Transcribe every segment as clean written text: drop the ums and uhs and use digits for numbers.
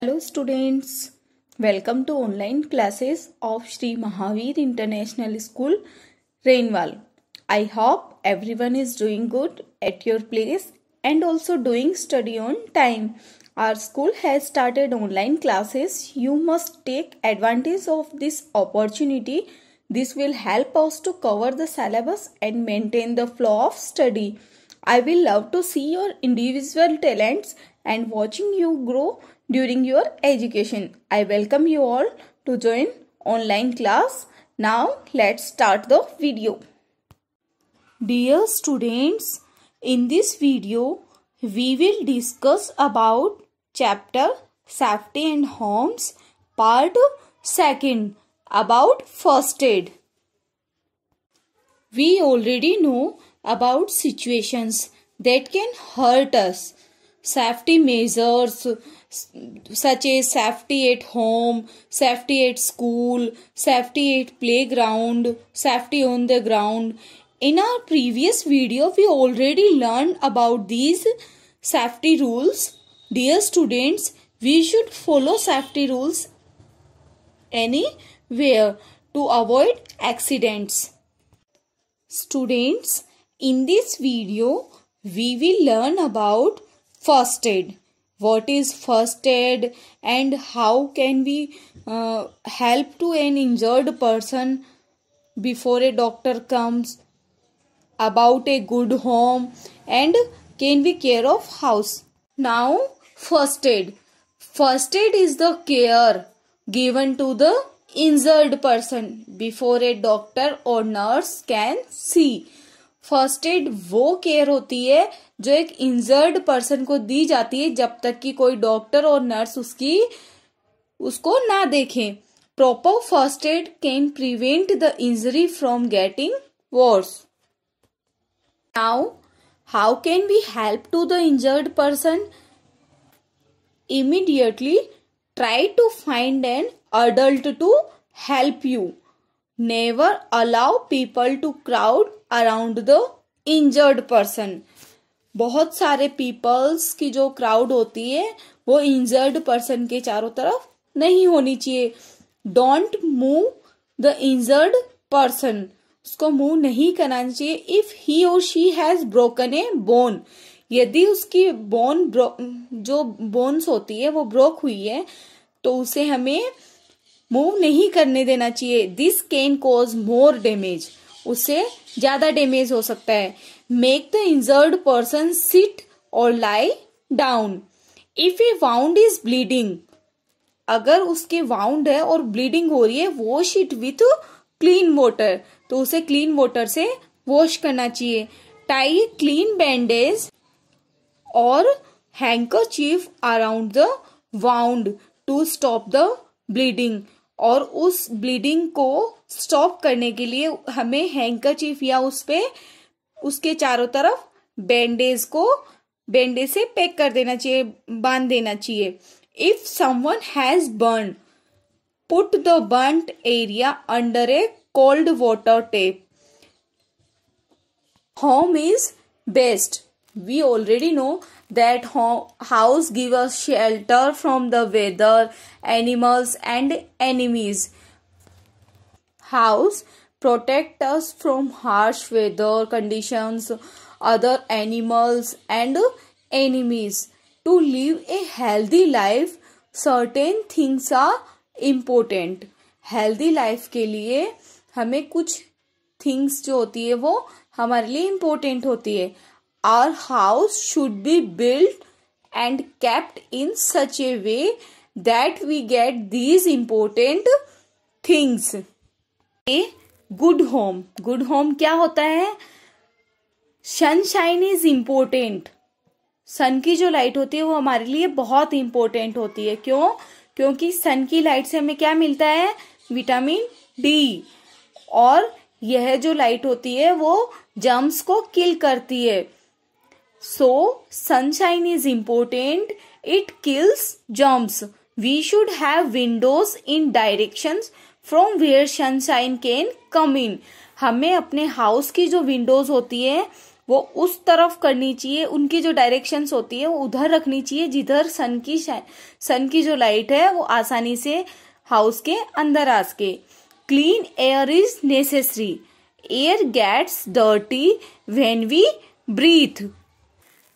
Hello students, welcome to online classes of Sri Mahavir International School, Rainwal. I hope everyone is doing good at your place and also doing study on time. Our school has started online classes. You must take advantage of this opportunity. This will help us to cover the syllabus and maintain the flow of study. I will love to see your individual talents and watching you grow during your education. I welcome you all to join online class. Now let's start the video. Dear students, in this video we will discuss about chapter Safety and Homes part 2 about first aid. We already know about situations that can hurt us. Safety measures such as safety at home, safety at school, safety at playground, safety on the ground. In our previous video, we already learned about these safety rules. Dear students, we should follow safety rules anywhere to avoid accidents. Students, in this video, we will learn about first aid. What is first aid and how can we help to an injured person before a doctor comes, about a good home, and can we care of house. Now first aid. First aid is the care given to the injured person before a doctor or nurse can see. First aid वो care होती है जो एक injured person को दी जाती है जब तक कि कोई डॉक्टर और नर्स उसको ना देखें. Proper first aid can prevent the injury from getting worse. Now how can we help to the injured person? Immediately try to find an adult to help you. Never allow people to crowd around the injured person. बहुत सारे peoples की जो crowd होती है वो injured person के चारों तरफ नहीं होनी चाहिए. Don't move the injured person. उसको मूव नहीं करना चाहिए. इफ ही और she has broken A bone, यदि उसकी बोन जो बोन्स होती है वो ब्रोक हुई है तो उसे हमें मूव नहीं करने देना चाहिए. This can cause more damage. उससे ज्यादा डैमेज हो सकता है. Make the injured person sit और lie down. If a wound is bleeding, अगर उसके वाउंड है और ब्लीडिंग हो रही है, wash it with clean water. तो उसे क्लीन वाटर से वॉश करना चाहिए. टाई क्लीन बैंडेज और handkerchief around the wound to stop the bleeding. और उस ब्लीडिंग को स्टॉप करने के लिए हमें हैंकरचीफ या उसके चारों तरफ बैंडेज से पैक कर देना चाहिए, बांध देना चाहिए. If someone has burn, put the burned area under A cold water tap. Home is best. We already know that house give us shelter from the weather, animals and enemies. House protect us from harsh weather conditions, other animals and enemies. To live a healthy life, certain things are important. Healthy life के लिए हमें कुछ things जो होती है वो हमारे लिए important होती है. Our house should be built and kept in such a way that we get these important things. A good home. Good home क्या होता है? Sunshine is important. सन की जो लाइट होती है वो हमारे लिए बहुत इंपॉर्टेंट होती है. क्यों? क्योंकि सन की लाइट से हमें क्या मिलता है? Vitamin D. और यह जो लाइट होती है वो जर्म्स को किल करती है. So, sunshine is important. It kills germs. We should have windows in directions from where sunshine can come in. हमें अपने हाउस की जो विंडोज होती है वो उस तरफ करनी चाहिए, उनकी जो डायरेक्शंस होती है वो उधर रखनी चाहिए जिधर सन की जो लाइट है वो आसानी से हाउस के अंदर आ सके। Clean air is necessary, air gets dirty when we breathe.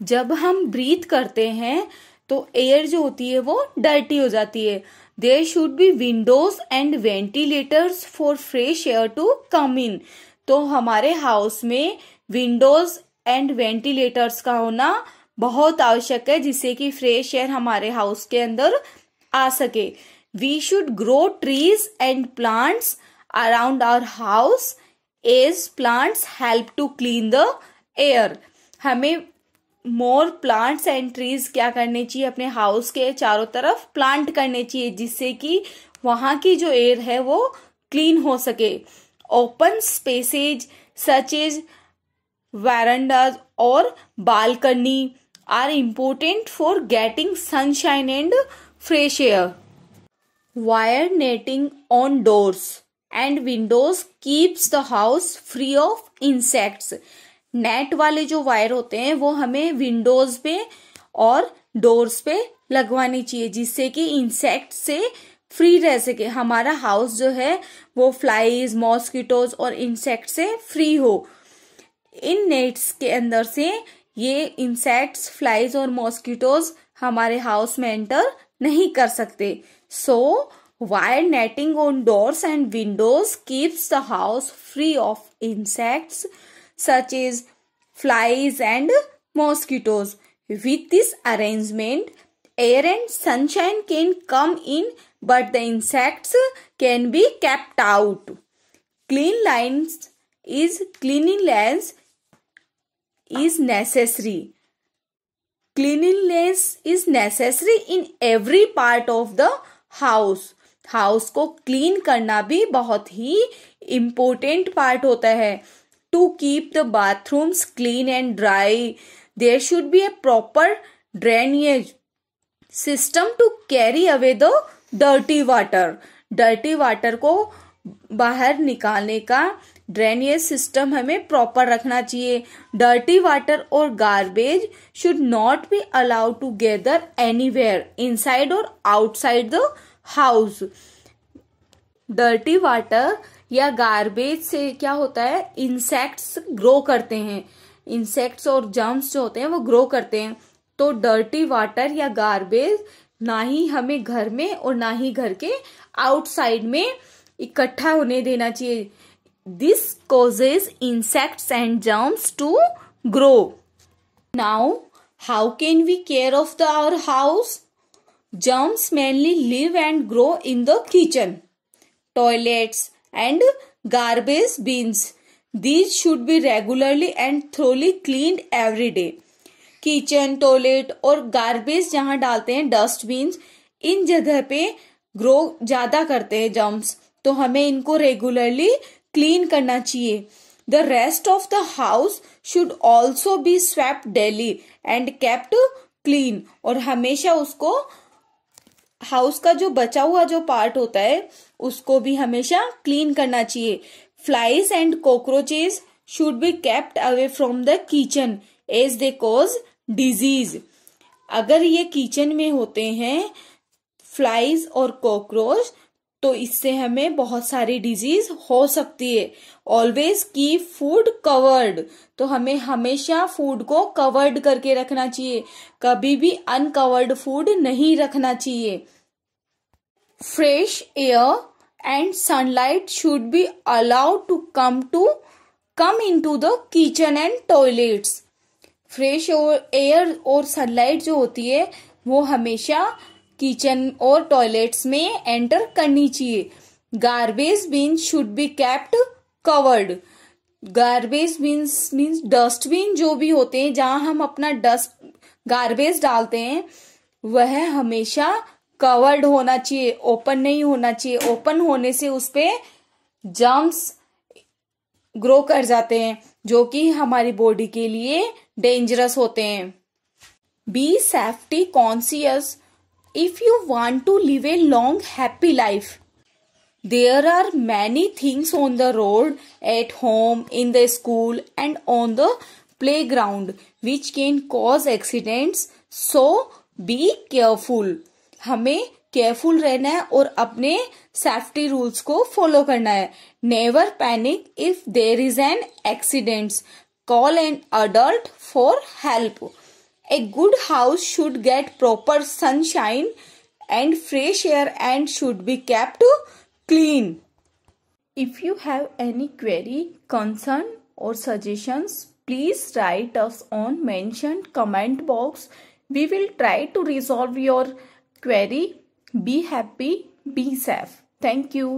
जब हम ब्रीथ करते हैं तो एयर जो होती है वो डर्टी हो जाती है। There should be windows and ventilators for fresh air to come in. तो हमारे हाउस में विंडोज एंड वेंटिलेटर्स का होना बहुत आवश्यक है, जिससे कि फ्रेश एयर हमारे हाउस के अंदर आ सके। We should grow trees and plants around our house as plants help to clean the air. हमें मोर प्लांट्स एंड ट्रीज क्या करने चाहिए, अपने हाउस के चारों तरफ प्लांट करने चाहिए, जिससे कि वहां की जो एयर है वो क्लीन हो सके। Open spaces such as verandas और balcony are important for getting sunshine and fresh air. Wire netting on doors and windows keeps the house free of insects. Net वाले जो वायर होते हैं वो हमें विंडोज पे और डोर्स पे लगवानी चाहिए, जिससे कि इंसेक्ट से फ्री रह सके। हमारा हाउस जो है वो फ्लाइज, मॉस्किटोज और इंसेक्ट से फ्री हो। इन नेट्स के अंदर से ये इंसेक्ट्स, फ्लाइज और मॉस्किटोज हमारे हाउस में एंटर नहीं कर सकते। So wire netting on doors and windows keeps the house free of insects such as flies and mosquitoes. With this arrangement, air and sunshine can come in, but the insects can be kept out. Cleanliness is necessary. Cleanliness is necessary in every part of the house. House को clean करना भी बहुत ही important part होता है। To keep the bathrooms clean and dry, there should be a proper drainage system to carry away the dirty water. Dirty water को बाहर निकालने का ड्रेनेज सिस्टम हमें प्रॉपर रखना चाहिए। डर्टी वाटर और garbage should not be allowed to gather anywhere inside और outside the house. Dirty water या गार्बेज से क्या होता है, इंसेक्ट्स ग्रो करते हैं। इंसेक्ट्स और जर्म्स जो होते हैं वो ग्रो करते हैं। तो डर्टी वाटर या गार्बेज ना ही हमें घर में और ना ही घर के आउटसाइड में इकट्ठा होने देना चाहिए। This causes insects and germs to grow. Now how can we care of our house? Germs mainly live and grow in the kitchen, toilets and garbage bins. These should be regularly and thoroughly cleaned every day. Kitchen, toilet और garbage जहां डालते हैं, dustbin, इन जगह पे grow ज्यादा करते हैं germs, तो हमें इनको रेगुलरली क्लीन करना चाहिए। The rest of the house should also be swept daily and kept clean. और हमेशा उसको, हाउस का जो बचा हुआ जो पार्ट होता है उसको भी हमेशा क्लीन करना चाहिए। Flies and cockroaches should be kept away from the kitchen as they cause disease. अगर ये किचन में होते हैं फ्लाइज और कॉकरोच, तो इससे हमें बहुत सारी डिजीज हो सकती है। ऑलवेज कीप फूड कवर्ड, तो हमें हमेशा फूड को कवर्ड करके रखना चाहिए, कभी भी अनकवर्ड फूड नहीं रखना चाहिए। Fresh air and sunlight should be allowed to come into the kitchen and toilets. Fresh air और सनलाइट जो होती है वो हमेशा किचन और टॉयलेट्स में एंटर करनी चाहिए। Garbage bin should be kept covered. Garbage bins means dustbin जो भी होते हैं जहां हम अपना गार्बेज डालते हैं वह हमेशा कवर्ड होना चाहिए, ओपन नहीं होना चाहिए। ओपन होने से उस पे जर्म्स ग्रो कर जाते हैं जो कि हमारी बॉडी के लिए डेंजरस होते हैं। Be safety conscious if you want to live a long happy life. There are many things on the road, at home, in the school and on the playground which can cause accidents. So be careful. हमें careful रहना है और अपने safety rules को follow करना है. Never panic if there is an accident. Call an adult for help. A good house should get proper sunshine and fresh air and should be kept clean. If you have any query, concern or suggestions, please write us on mentioned comment box. We will try to resolve your query. Be happy, be safe. Thank you.